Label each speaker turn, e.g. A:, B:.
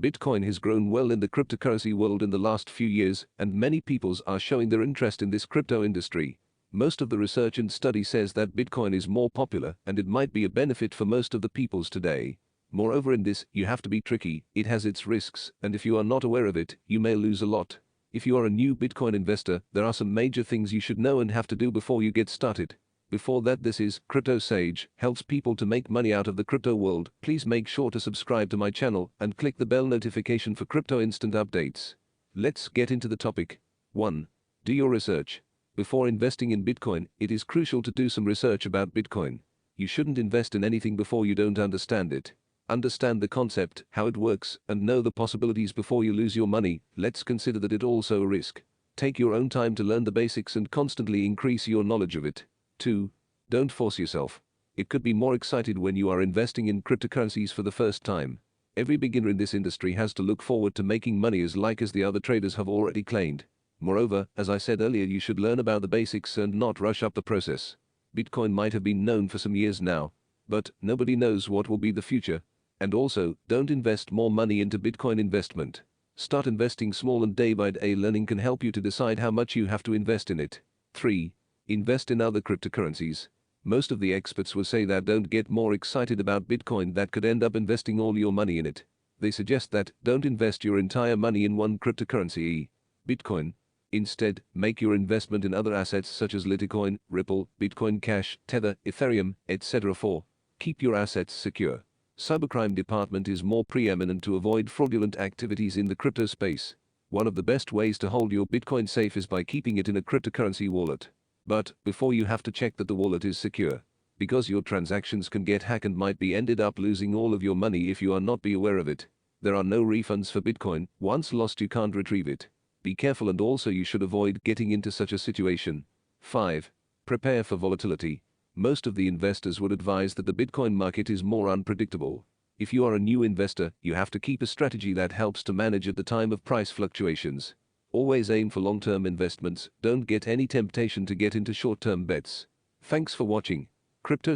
A: Bitcoin has grown well in the cryptocurrency world in the last few years, and many peoples are showing their interest in this crypto industry. Most of the research and study says that Bitcoin is more popular and it might be a benefit for most of the peoples today. Moreover, in this, you have to be tricky, it has its risks, and if you are not aware of it, you may lose a lot. If you are a new Bitcoin investor, there are some major things you should know and have to do before you get started. Before that, this is Crypto Sage, helps people to make money out of the crypto world. Please make sure to subscribe to my channel and click the bell notification for crypto instant updates. Let's get into the topic. 1. Do your research. Before investing in Bitcoin, it is crucial to do some research about Bitcoin. You shouldn't invest in anything before you don't understand it. Understand the concept, how it works, and know the possibilities before you lose your money. Let's consider that it also a risk. Take your own time to learn the basics and constantly increase your knowledge of it. 2. Don't force yourself. It could be more excited when you are investing in cryptocurrencies for the first time. Every beginner in this industry has to look forward to making money as the other traders have already claimed. Moreover, as I said earlier, you should learn about the basics and not rush up the process. Bitcoin might have been known for some years now, but nobody knows what will be the future. And also, don't invest more money into Bitcoin investment. Start investing small and day by day learning can help you to decide how much you have to invest in it. 3. Invest in other cryptocurrencies. Most of the experts will say that don't get more excited about Bitcoin, that could end up investing all your money in it. They suggest that don't invest your entire money in one cryptocurrency, Bitcoin. Instead, make your investment in other assets such as Litecoin, Ripple, Bitcoin Cash, Tether, Ethereum, etc. 4. Keep your assets secure. Cybercrime department is more preeminent to avoid fraudulent activities in the crypto space. One of the best ways to hold your Bitcoin safe is by keeping it in a cryptocurrency wallet. But before you have to check that the wallet is secure, because your transactions can get hacked and might be ended up losing all of your money if you are not be aware of it. There are no refunds for Bitcoin. Once lost, you can't retrieve it. Be careful, and also you should avoid getting into such a situation. 5. Prepare for volatility. Most of the investors would advise that the Bitcoin market is more unpredictable. If you are a new investor, you have to keep a strategy that helps to manage at the time of price fluctuations. Always aim for long-term investments. Don't get any temptation to get into short-term bets. Thanks for watching. Crypto